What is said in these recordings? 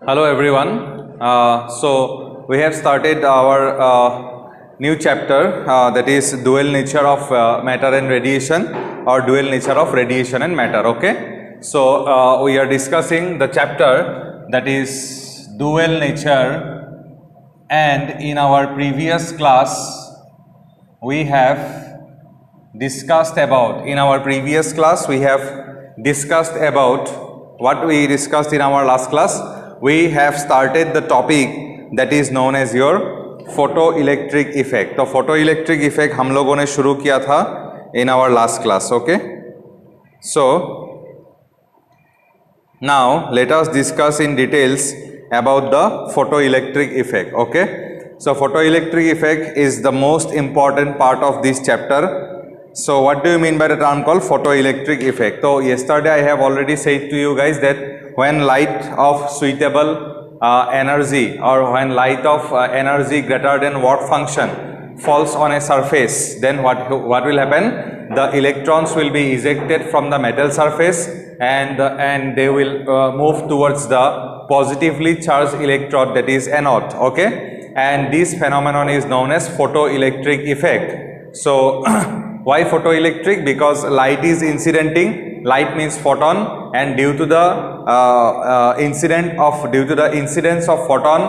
Hello everyone. So we have started our new chapter that is dual nature of matter and radiation, or dual nature of radiation and matter. Okay. So we are discussing the chapter that is dual nature, and in our previous class we have discussed about what we discussed in our last class. We have started the topic that is known as your photoelectric effect. तो photoelectric effect हम लोगों ने शुरू किया था in our last class. Okay, so now let us discuss in details about the photoelectric effect. Okay, so photoelectric effect is the most important part of this chapter. So what do you mean by the term called photoelectric effect? So yesterday I have already said to you guys that when light of suitable energy, or when light of energy greater than watt function falls on a surface, then what will happen? The electrons will be ejected from the metal surface, and they will move towards the positively charged electrode, that is anode. Okay, and this phenomenon is known as photoelectric effect. So why photoelectric? Because light is incidenting. Light means photon, and due to the incidence of photon,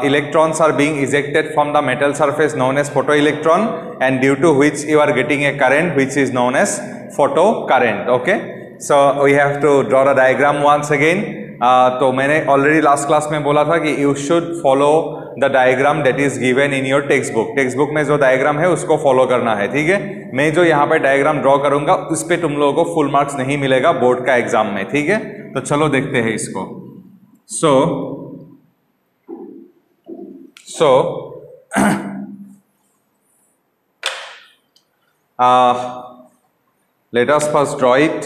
electrons are being ejected from the metal surface known as photoelectron, and due to which you are getting a current which is known as photocurrent. Okay, so we have to draw the diagram once again. तो मैंने already last class में बोला था कि you should follow the diagram that is given in your text book में जो diagram है उसको फॉलो करना है. ठीक है, मैं जो यहाँ पे डायग्राम ड्रॉ करूंगा उस पे तुम लोगों को फुल मार्क्स नहीं मिलेगा बोर्ड का एग्जाम में. ठीक है, तो चलो देखते हैं इसको. Let us first draw it.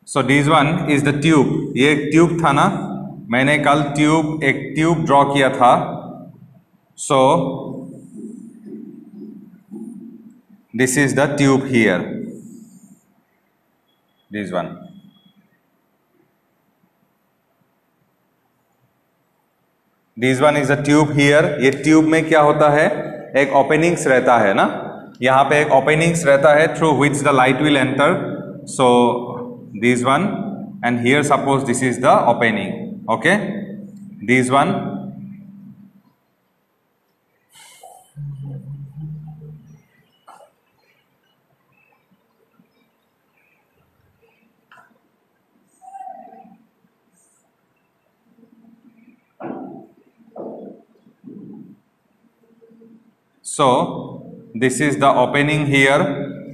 So this one is the tube. ये एक ट्यूब था ना, मैंने कल एक ट्यूब ड्रॉ किया था. So this is the tube here. This one. This one is the tube here. ये ट्यूब में क्या होता है? एक ओपनिंग्स रहता है ना, यहाँ पे एक ओपनिंग्स रहता है through which the light will enter. So this one, and here suppose this is the opening. Okay, this one, so this is the opening here,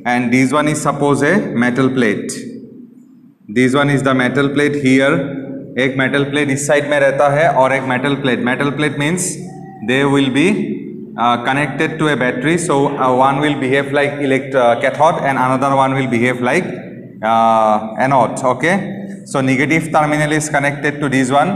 and this one is suppose a metal plate. This one is the metal plate here. एक metal plate इस side में रहता है और एक metal plate means they will be connected to a battery. So one will behave like cathode and another one will behave like anode. Okay, so negative terminal is connected to this one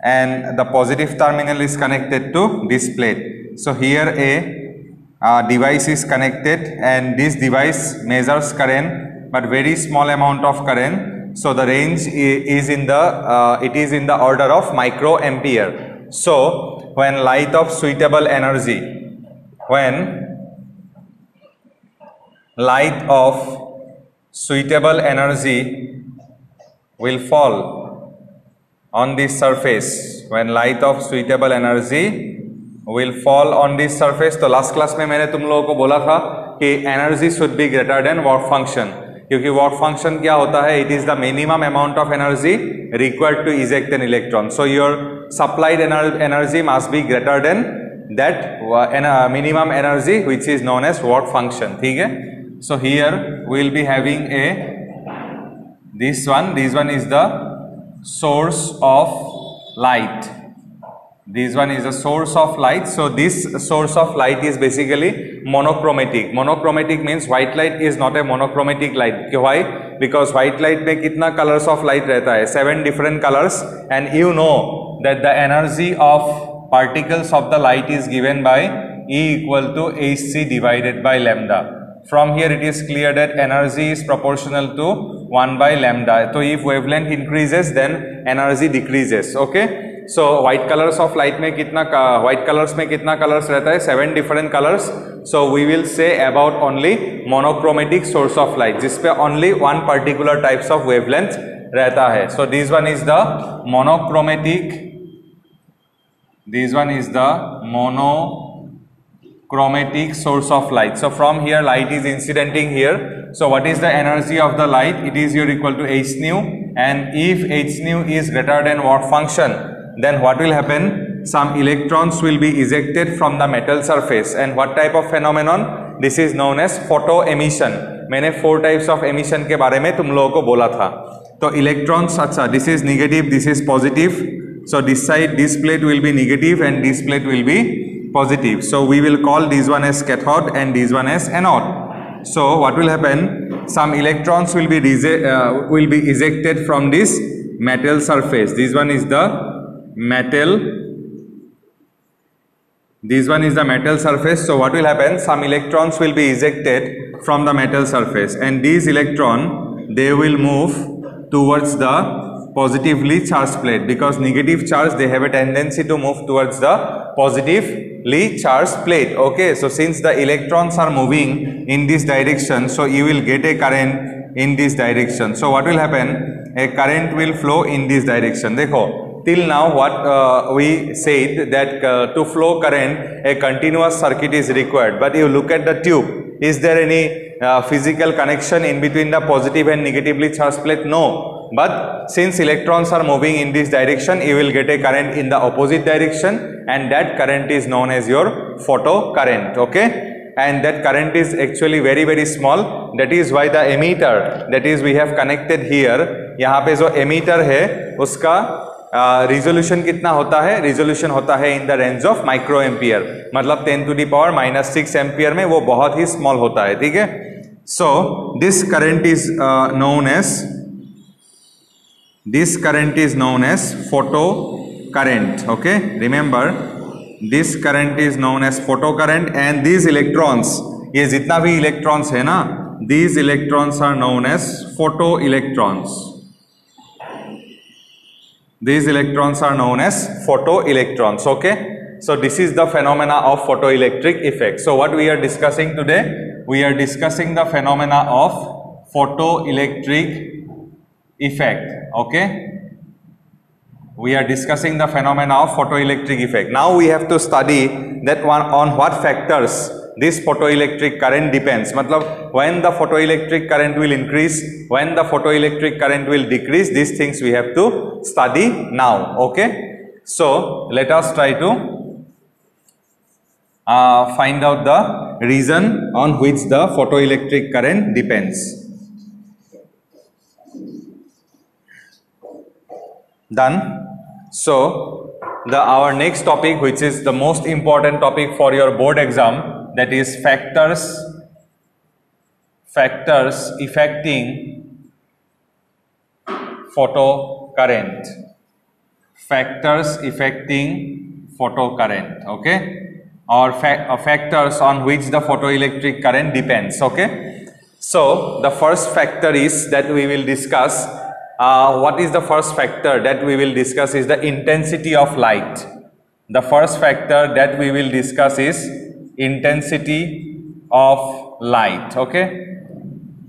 and the positive terminal is connected to this plate. So here a device is connected, and this device measures current, but very small amount of current. So the range is in the order of microampere. So when light of suitable energy will fall on this surface, तो last class में मैंने तुम लोगों को बोला था कि energy should be greater than work function, क्योंकि वर्क फंक्शन क्या होता है? It is the minimum amount of energy required to eject an electron. So your supplied energy must be greater than that minimum energy which is known as work function. ठीक है, so here we will be having this one is the source of light. This one is a source of light. So this source of light is basically monochromatic. Monochromatic means white light is not a monochromatic light. Why? Because white light में कितना colors of light रहता है? 7 different colors, and you know that the energy of particles of the light is given by E equal to hc divided by lambda. From here it is clear that energy is proportional to 1 by lambda. So if wavelength increases then energy decreases. Okay, so white colors of light में कितना white colors में कितना colors रहता है? 7 different colors. So we will say about only monochromatic source of light जिसपे only one particular types of wavelength रहता है. So this one is the monochromatic. This one is the monochromatic source of light. So from here light is incidenting here. So what is the energy of the light? It is here equal to h nu, and if h nu is greater than what function, then what will happen? Some electrons will be ejected from the metal surface. And what type of phenomenon? This is known as photoemission. मैंने 4 types of emission के बारे में तुम लोगों को बोला था. तो electrons, अच्छा, this is negative, this is positive. So this side, this plate will be negative and this plate will be positive. So we will call this one as cathode and this one as anode. So what will happen? Some electrons will be ejected from this metal surface. This one is the metal. This one is the metal surface. So what will happen? Some electrons will be ejected from the metal surface, and these electron, they will move towards the positively charged plate, because negative charge, they have a tendency to move towards the positively charged plate. Okay, so since the electrons are moving in this direction, so you will get a current in this direction. So what will happen? A current will flow in this direction. देखो, till now what we said that to flow current a continuous circuit is required, but you look at the tube, is there any physical connection in between the positive and negatively charged plate? No. But since electrons are moving in this direction, you will get a current in the opposite direction, and that current is known as your photo current. Okay, and that current is actually very very small. That is why the emitter, that is we have connected here, यहाँ पे जो emitter है उसका resolution कितना होता है? Resolution होता है in the range of microampere, मतलब 10 to the power minus 6 ampere में, वो बहुत ही small होता है. ठीक है. So this current is known as photo current. Okay, remember this current is known as photo current, and these electrons, ये जितना भी electrons है ना, these electrons are known as photoelectrons. These electrons are known as photoelectrons. Okay, so this is the phenomena of photoelectric effect. So what we are discussing today? We are discussing the phenomena of photoelectric effect. Okay, we are discussing the phenomena of photoelectric effect. Now we have to study that one on what factors this photoelectric current depends. मतलब when the photoelectric current will increase, when the photoelectric current will decrease, these things we have to study now. Okay, so let us try to find out the reason on which the photoelectric current depends. Done. So our next topic, which is the most important topic for your board exam, that is factors affecting photocurrent. Factors affecting photocurrent. Okay, or factors on which the photoelectric current depends. Okay, so the first factor is that we will discuss. What is the first factor that we will discuss is the intensity of light. The first factor that we will discuss is intensity of light. Okay,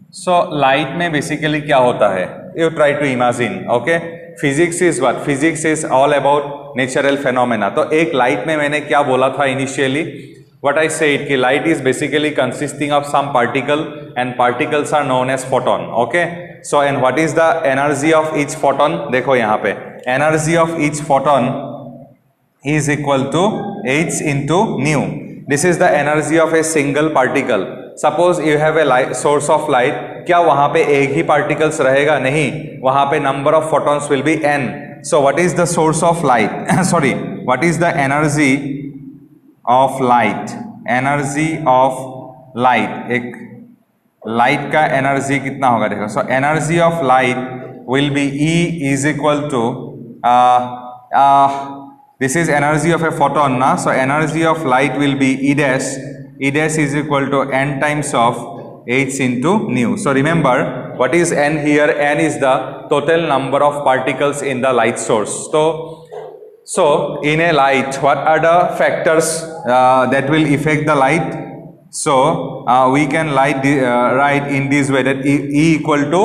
so light में basically क्या होता है? You try to imagine. Okay, physics is what? Physics is all about natural phenomena. तो एक light में मैंने क्या बोला था initially? What I said कि light is basically consisting of some particle, and particles are known as photon. Okay, so and what is the energy of each photon? देखो यहाँ पे energy of each photon is equal to h into nu. This is the energy of a single particle. Suppose you have a light, source of light, क्या वहाँ पे एक ही particles रहेगा? नहीं, वहाँ पे number of photons will be n. So what is the source of light? Sorry, what is the energy of light? Energy of light, एक light का energy कितना होगा? देखो, so energy of light will be E is equal to this is energy of a photon na, so energy of light will be E dash is equal to n times of h into nu. So remember What is n here? N is the total number of particles in the light source. So in a light, what are the factors that will affect the light? So we can write in this way that E equal to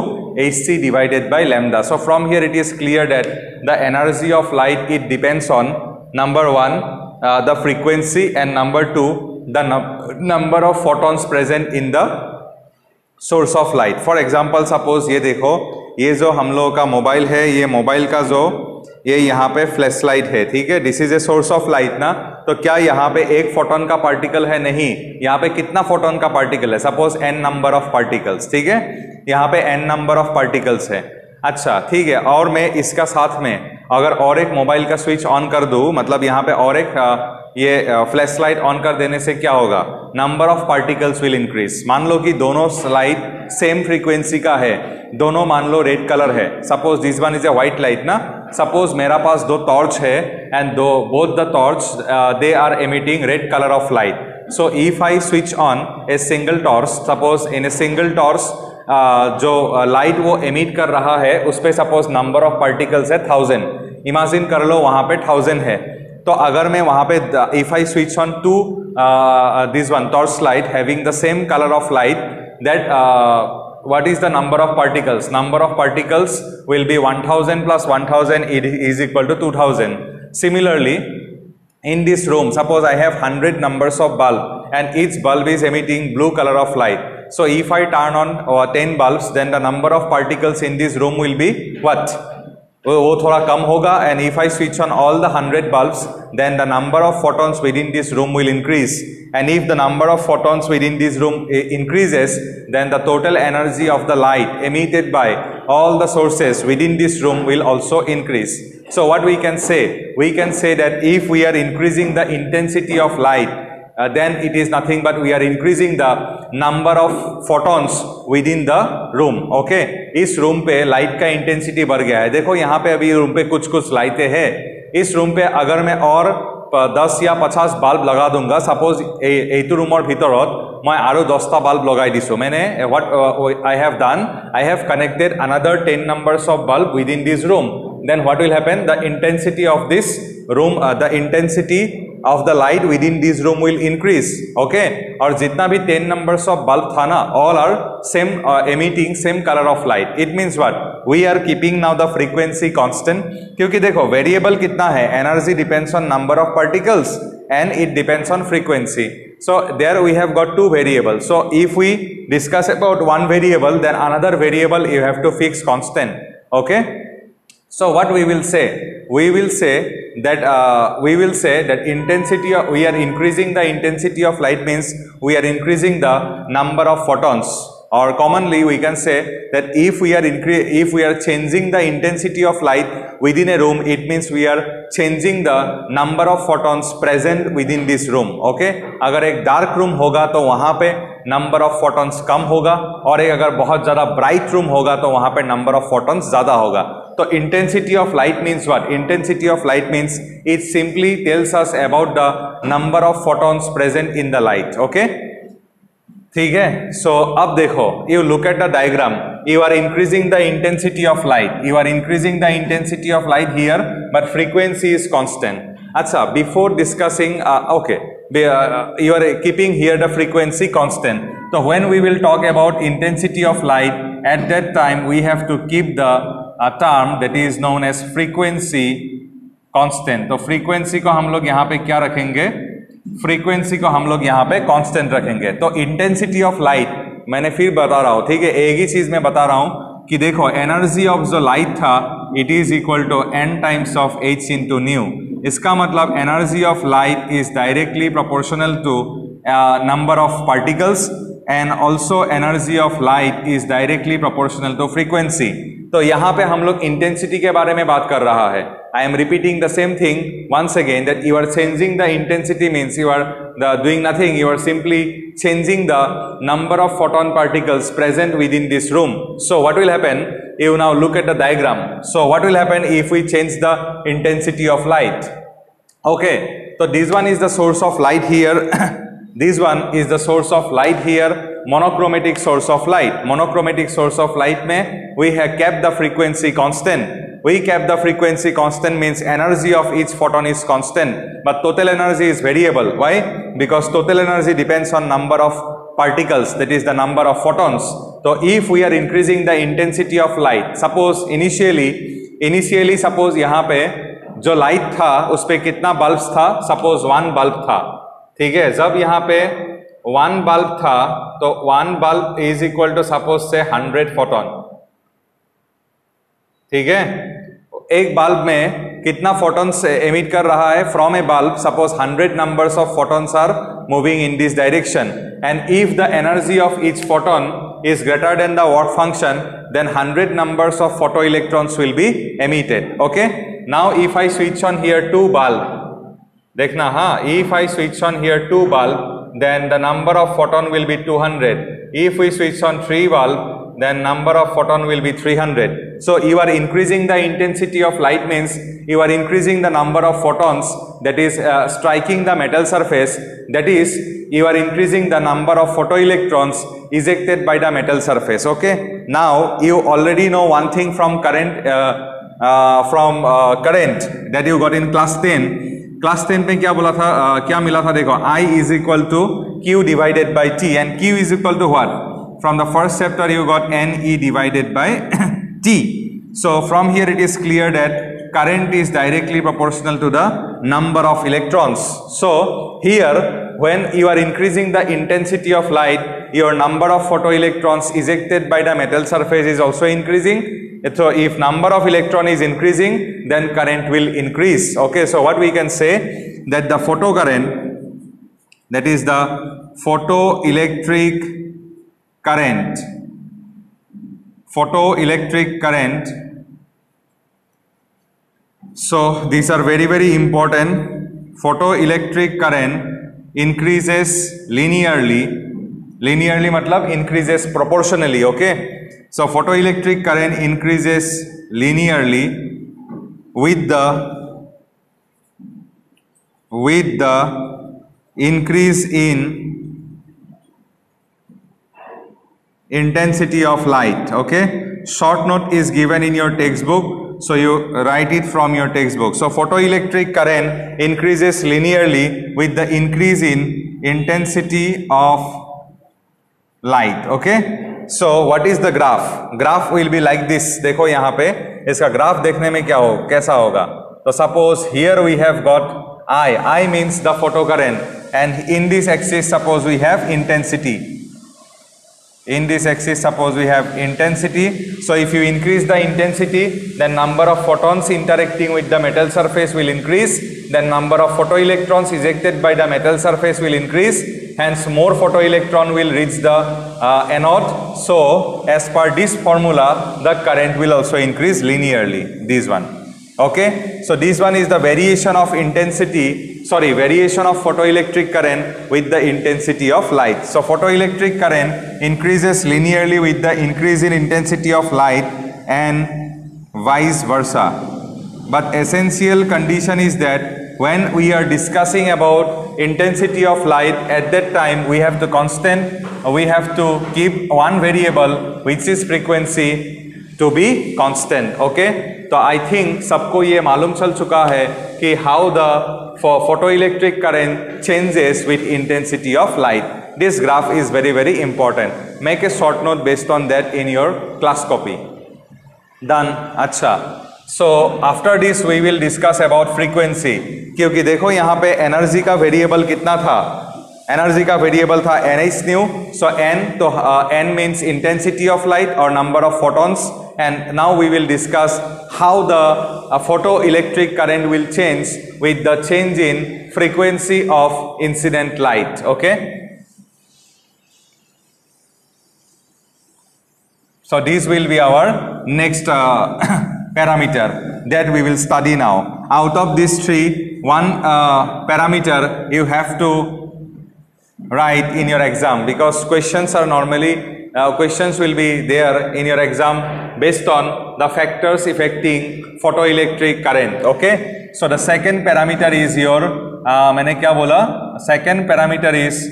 hc divided by lambda. So from here it is clear that the energy of light, it depends on number one, the frequency, and number two, the number of photons present in the source of light. For example, suppose ये देखो, ये जो हम लोगों का mobile है, ये mobile का जो ये यहाँ पे फ्लैश लाइट है, ठीक है, this is a source of light ना. तो क्या यहाँ पे एक फोटोन का पार्टिकल है? नहीं. यहाँ पे कितना फोटोन का पार्टिकल है? Suppose n number of particles, ठीक है, यहाँ पे n नंबर ऑफ पार्टिकल्स है. अच्छा, ठीक है. और मैं इसका साथ में अगर और एक मोबाइल का स्विच ऑन कर दूं, मतलब यहाँ पे और एक ये फ्लैश लाइट ऑन कर देने से क्या होगा? Number of particles will increase. मान लो कि दोनों लाइट सेम फ्रीक्वेंसी का है, दोनों मान लो रेड कलर है. Suppose this one is a white light ना. सपोज मेरा पास दो टॉर्च है and both the torch they are emitting red colour of light. So if I switch on a single torch, suppose in a single torch जो light वो emit कर रहा है उस पे सपोज नंबर ऑफ पार्टिकल्स है 1000. Imagine कर लो वहां पे 1000 है. तो अगर मैं वहां पे if I switch on two this one torch light having the same colour of light, that what is the number of particles? Number of particles will be 1000 plus 1000 is equal to 2000. Similarly, in this room, suppose I have 100 numbers of bulb and each bulb is emitting blue color of light. So if I turn on 10 bulbs, then the number of particles in this room will be what? वो थोड़ा कम होगा. And if I switch on all the 100 bulbs, then the number of photons within this room will increase. And if the number of photons within this room increases, then the total energy of the light emitted by all the sources within this room will also increase. So what we can say? We can say that if we are increasing the intensity of light, then it is nothing but we are increasing the number of photons within the room. Okay, इस room पे light का intensity बढ़ गया है. देखो यहाँ पे अभी रूम पे कुछ कुछ लाइटें हैं. इस रूम पे अगर मैं और 10 या 50 बाल्ब लगा दूंगा, सपोज এইটো ৰুমৰ ভিতৰত মই আৰু 10টা বাল্ব লগাই দিছো. मैंने what I have done, I have connected another 10 numbers of bulb within this room. Then what will happen? The intensity of this room, the intensity of the light within this room will increase. Okay, और जितना भी 10 numbers of bulb था ना, all are same emitting same color of light. It means what? We are keeping now the frequency constant. क्योंकि देखो variable कितना है? Energy depends on number of particles and it depends on frequency. So there we have got two variables. So if we discuss about one variable, then another variable you have to fix constant. Okay. So what we will say? We will say that intensity of, we are increasing the intensity of light means we are increasing the number of photons. Or commonly we can say that if we are changing the intensity of light within a room, it means we are changing the number of photons present within this room. Okay, अगर एक dark room होगा तो वहाँ पे number of photons कम होगा, और एक अगर बहुत ज़्यादा bright room होगा तो वहाँ पे number of photons ज़्यादा होगा. तो intensity of light means what? Intensity of light means it simply tells us about the number of photons present in the light. Okay, ठीक है. So अब देखो, you look at the diagram, you are increasing the intensity of light, you are increasing the intensity of light here, but frequency is constant. अच्छा, before discussing, okay, you are keeping here the frequency constant. So when we will talk about intensity of light, at that time we have to keep the term that is known as frequency constant. तो frequency को हम लोग यहाँ पे क्या रखेंगे? Frequency को हम लोग यहाँ पे कांस्टेंट रखेंगे. तो इंटेंसिटी ऑफ लाइट मैंने फिर बता रहा हूँ, ठीक है, एक ही चीज में बता रहा हूँ कि देखो एनर्जी ऑफ जो लाइट था it is equal to n times of h into nu. इसका मतलब energy of light is directly proportional to number of particles and also energy of light is directly proportional to frequency. तो यहाँ पे हम लोग intensity के बारे में बात कर रहा है. I am repeating the same thing once again, that you are changing the intensity means you are doing nothing, you are simply changing the number of photon particles present within this room. So what will happen? You now look at the diagram. So what will happen if we change the intensity of light? Okay, so this one is the source of light here. This one is the source of light here. monochromatic source of light. Monochromatic source of light में we have kept the frequency constant. We kept the frequency constant means energy of each photon is constant, but total energy is variable. Why? Because total energy depends on number of particles, that is the number of photons. So if we are increasing the intensity of light, suppose initially suppose यहाँ पे जो light था उस पे कितना bulbs था, suppose 1 bulb था, ठीक है. जब यहाँ पे 1 बल्ब था तो 1 bulb is equal to suppose say 100 photon, ठीक है. एक बल्ब में कितना फोटॉन्स एमिट कर रहा है from a bulb, suppose 100 numbers of photons are moving in this direction, and if the energy of each photon is greater than the work function, then 100 numbers of photoelectrons will be emitted. Okay, now if I switch on here 2 bulb, देखना हाँ, if I switch on here 2 bulb, then the number of photon will be 200. If we switch on 3 bulb, then number of photon will be 300. So you are increasing the intensity of light means you are increasing the number of photons that is striking the metal surface, that is you are increasing the number of photoelectrons ejected by the metal surface. Okay, now you already know one thing from current that you got in class 10. Class 10 में क्या बोला था, क्या मिला था, देखो I is equal to Q divided by T, and Q is equal to what? From the first chapter you got NE divided by T. So from here it is clear that current is directly proportional to the number of electrons. So here when you are increasing the intensity of light, your number of photoelectrons ejected by the metal surface is also increasing. So if number of electron is increasing, then current will increase. Okay, so what we can say that the photocurrent, that is the photoelectric current, so these are very very important. Photoelectric current increases linearly मतलब increases proportionally. Okay, so photoelectric current increases linearly with the increase in intensity of light. Okay, short note is given in your textbook, so you write it from your textbook. So photoelectric current increases linearly with the increase in intensity of light. Okay, so what is the graph? Graph will be like this. देखो यहाँ पे इसका graph देखने में क्या हो, कैसा होगा. तो suppose here we have got I means the photocurrent, and in this axis suppose we have intensity. In this axis suppose we have intensity. So if you increase the intensity, then number of photons interacting with the metal surface will increase, then number of photoelectrons ejected by the metal surface will increase, hence more photoelectron will reach the anode. So as per this formula, the current will also increase linearly, this one. Okay, so this one is the variation of variation of photoelectric current with the intensity of light. So photoelectric current increases linearly with the increase in intensity of light and vice versa. But essential condition is that when we are discussing about intensity of light, at that time we have to keep one variable, which is frequency, to be constant. Okay, तो I think सबको ये मालूम चल चुका है कि how the photoelectric current changes with intensity of light. This graph is very very important. Make a short note based on that in your class copy. Done. अच्छा, so after this we will discuss about frequency. क्योंकि देखो यहाँ पे energy का variable कितना था, energy का variable था NH nu. So N, तो N means intensity of light or number of photons, and now we will discuss how the photoelectric current will change with the change in frequency of incident light. Okay, so this will be our next parameter that we will study now. Out of these three, one parameter you have to write in your exam, because questions are normally questions will be there in your exam based on the factors affecting photoelectric current. Okay, so the second parameter is your मैंने क्या बोला, second parameter is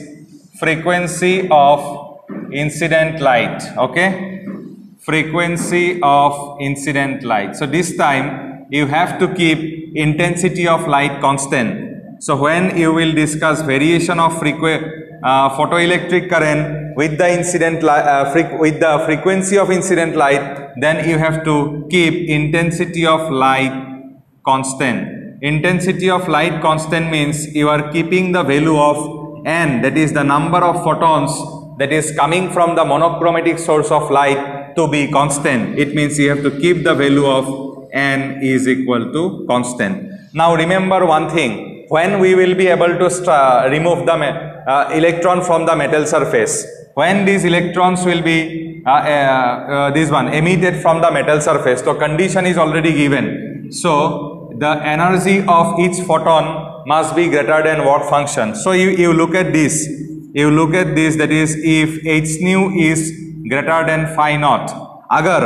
frequency of incident light. Okay, frequency of incident light. So this time you have to keep intensity of light constant. So when you will discuss variation of photoelectric current with the incident with the frequency of incident light, then you have to keep intensity of light constant. Intensity of light constant means you are keeping the value of n, that is the number of photons that is coming from the monochromatic source of light, to be constant. It means you have to keep the value of n is equal to constant. Now remember one thing, when we will be able to remove the electron from the metal surface, when these electrons will be this one emitted from the metal surface, so condition is already given. So the energy of each photon must be greater than work function. So you look at this, that is, if h nu is greater than phi naught, अगर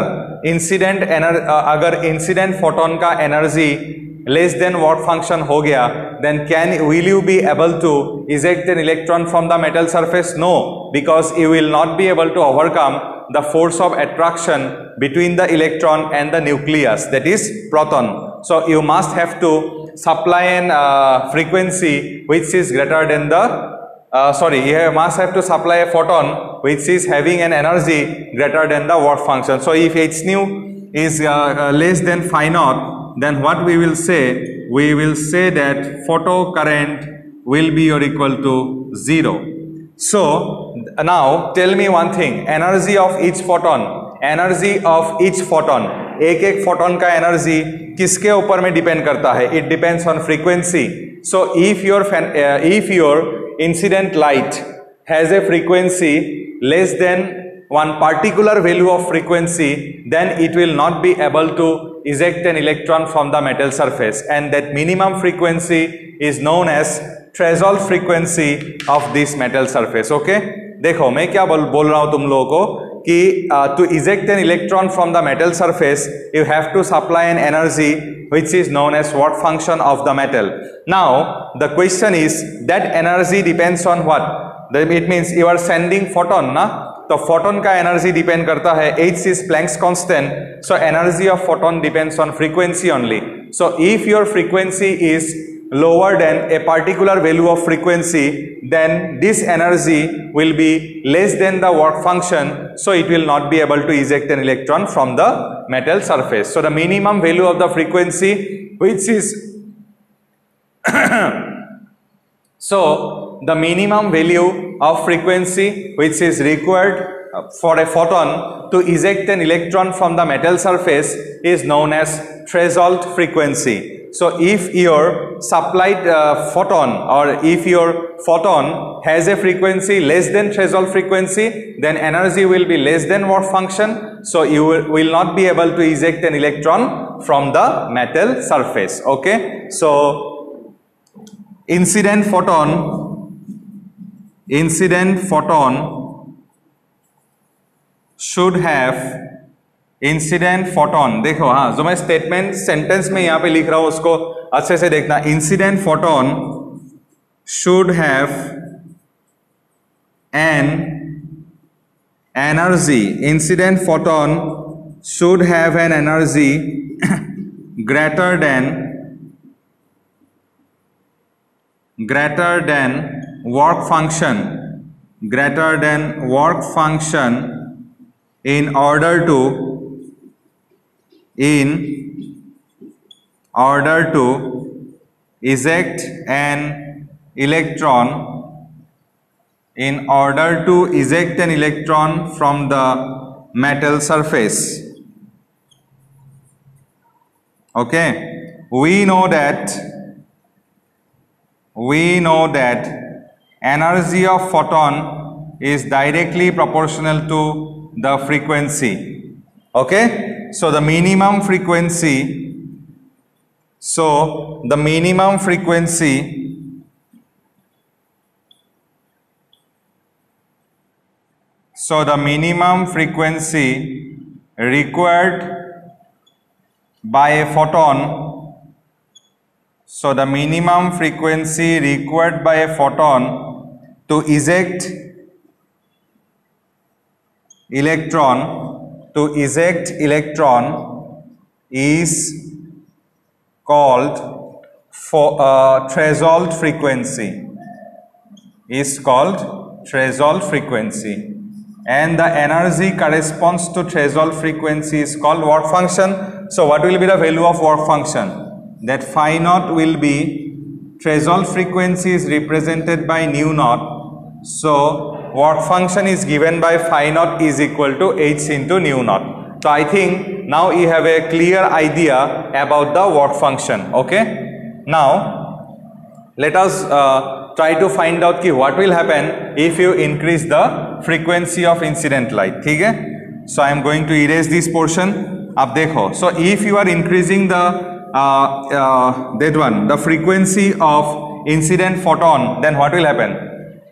incident photon का energy less than work function हो गया, then will you be able to eject an electron from the metal surface? No, because you will not be able to overcome the force of attraction between the electron and the nucleus, that is proton. So you must have to supply an frequency which is greater than the you must have to supply a photon which is having an energy greater than the work function. So if h nu is less than phi naught, then what we will say? We will say that photo current will be or equal to 0. So now tell me one thing, energy of each photon, एक photon का energy किसके ऊपर में depend करता है? It depends on frequency. So if your incident light has a frequency less than one particular value of frequency, then it will not be able to eject an electron from the metal surface, and that minimum frequency is known as threshold frequency of this metal surface. Okay, देखो मैं क्या बोल रहा हूँ तुम लोगों को कि to eject an electron from the metal surface, you have to supply an energy which is known as work function of the metal. Now the question is, that energy depends on what? It means you are sending photon, ना? तो photon का energy depend करता है, h is Planck's constant, so energy of photon depends on frequency only. So if your frequency is lower than a particular value of frequency, then this energy will be less than the work function, so it will not be able to eject an electron from the metal surface. So the minimum value of the frequency which is so the minimum value of frequency which is required for a photon to eject an electron from the metal surface is known as threshold frequency. So if your supplied photon, or if your photon has a frequency less than threshold frequency, then energy will be less than work function, so you will not be able to eject an electron from the metal surface. Okay, so incident photon should have देखो, हाँ, जो मैं sentence में यहाँ पे लिख रहा हूँ उसको अच्छे से देखना. Incident photon should have an energy, incident photon should have an energy greater than work function, in order to eject an electron, from the metal surface. Okay, we know that energy of photon is directly proportional to the frequency. Okay, so the minimum frequency required by a photon, to eject electron, to eject electron is called threshold frequency, is called threshold frequency, and the energy corresponds to threshold frequency is called work function. So what will be the value of work function? That phi naught will be, threshold frequency is represented by nu naught, so work function is given by phi naught is equal to h into nu naught. So I think now you have a clear idea about the work function. Okay, now let us try to find out ki what will happen if you increase the frequency of incident light. ठीक है, so I am going to erase this portion. अब देखो, so if you are increasing the that one, the frequency of incident photon, then what will happen?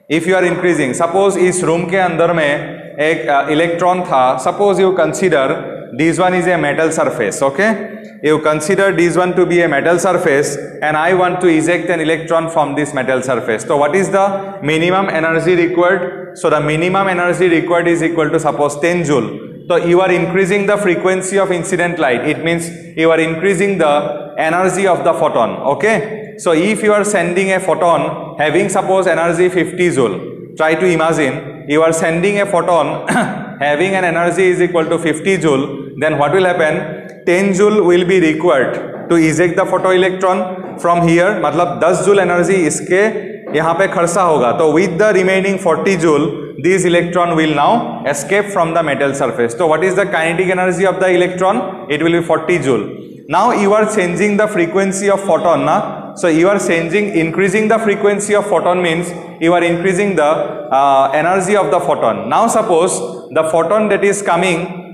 If you are increasing, suppose इस room के अंदर में एक electron था, suppose you consider this one is a metal surface, okay? You consider this one to be a metal surface and I want to eject an electron from this metal surface. So what is the minimum energy required? So the minimum energy required is equal to suppose 10 joule. So you are increasing the frequency of incident light. It means you are increasing the energy of the photon, okay? So if you are sending a photon having suppose energy 50 joule, try to imagine you are sending a photon having an energy is equal to 50 joule, then what will happen? 10 joule will be required to eject the photoelectron from here, मतलब 10 joule energy इसके यहाँ पे खर्चा होगा. तो with the remaining 40 joule, this electron will now escape from the metal surface. So what is the kinetic energy of the electron? It will be 40 joule. Now you are changing the frequency of photon, na? So you are increasing the frequency of photon means you are increasing the energy of the photon. Now suppose the photon that is coming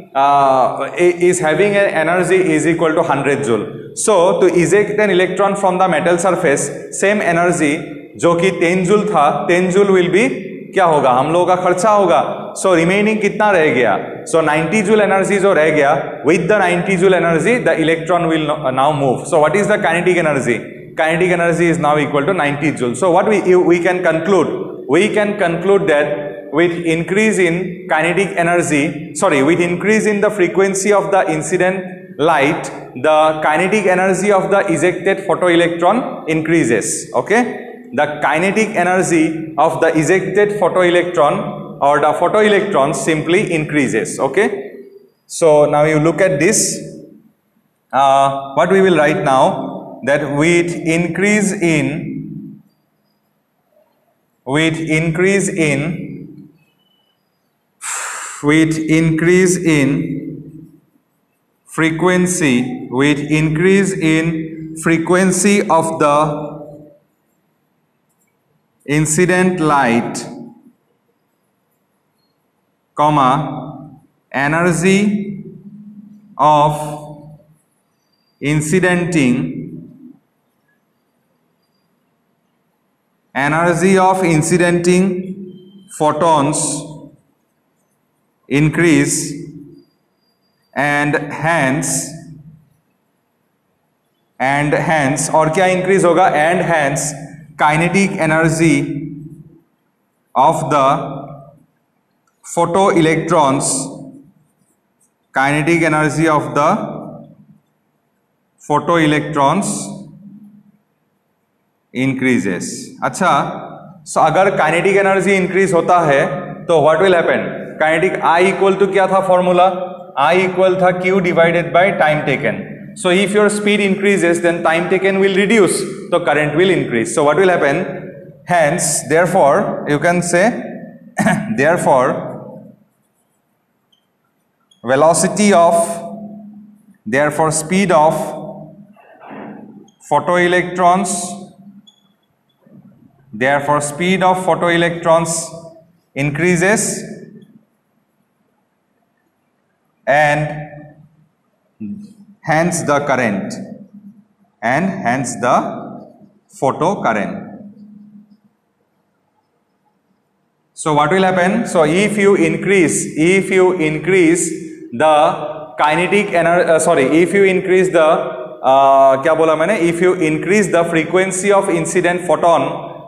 is having an energy is equal to 100 joule. So to eject an electron from the metal surface, same energy जो कि 10 joule था, 10 joule will be क्या होगा? हम लोगों का खर्चा होगा. So remaining कितना रह गया? So 90 joule energy जो रह गया, with the 90 joule energy the electron will now move. So what is the kinetic energy? Kinetic energy is now equal to 90 joule. So what we can conclude? We can conclude that with increase in kinetic energy, with increase in the frequency of the incident light, the kinetic energy of the ejected photoelectron increases. Okay, the kinetic energy of the ejected photoelectron or the photoelectron simply increases. Okay, so now you look at this. What we will write now, that with increase in frequency of the incident light, comma, energy of incidenting photons increase, and hence और क्या increase होगा? And hence kinetic energy of the photoelectrons increases. अच्छा, so अगर kinetic energy increase होता है तो what will happen? Kinetic I equal to क्या था formula? I equal था Q divided by time taken. So if your speed increases, then time taken will reduce, so current will increase. So what will happen? Hence, therefore, you can say, therefore, speed of photoelectrons increases, and hence the current, and hence the photocurrent. So what will happen? So if you increase the kinetic energy, if you increase the क्या बोला मैंने? If you increase the frequency of incident photon,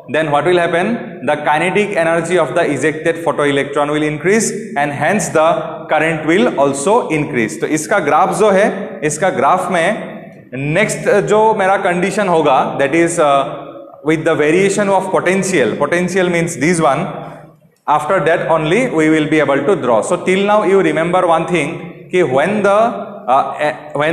then what will happen? The kinetic energy of the ejected photoelectron will increase and hence the current will also increase. तो इसका graph जो है, इसका graph में next जो मेरा condition होगा, that is with the variation of potential. Potential means this one. After that only we will be able to draw. So till now you remember one thing, कि when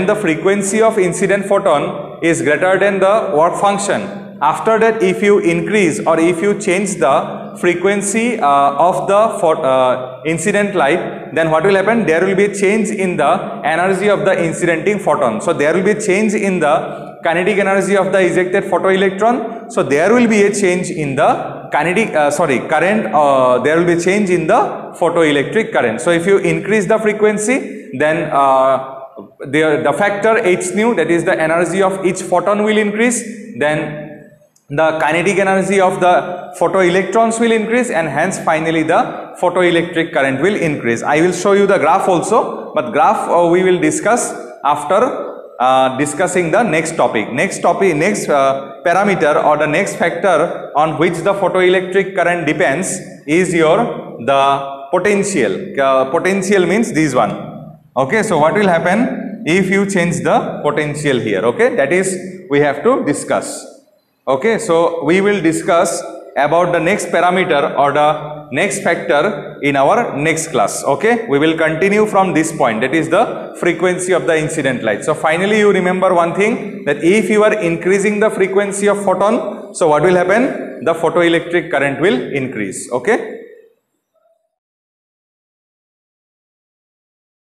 the frequency of incident photon is greater than the work function, after that if you increase or if you change the frequency of the incident light, then what will happen? There will be a change in the energy of the incidenting photon. So there will be a change in the kinetic energy of the ejected photoelectron. So there will be a change in the kinetic current, there will be a change in the photoelectric current. So if you increase the frequency, then the factor h nu, that is the energy of each photon, will increase, then the kinetic energy of the photoelectrons will increase, and hence finally the photoelectric current will increase. I will show you the graph also, but graph we will discuss after discussing the next topic. Next parameter or the next factor on which the photoelectric current depends is the potential. Potential means this one. Okay, so what will happen if you change the potential here? Okay, that is we have to discuss. Okay, so we will discuss about the next parameter or the next factor in our next class. Okay, we will continue from this point, that is the frequency of the incident light. So finally you remember one thing, that if you are increasing the frequency of photon, so what will happen? The photoelectric current will increase. Okay.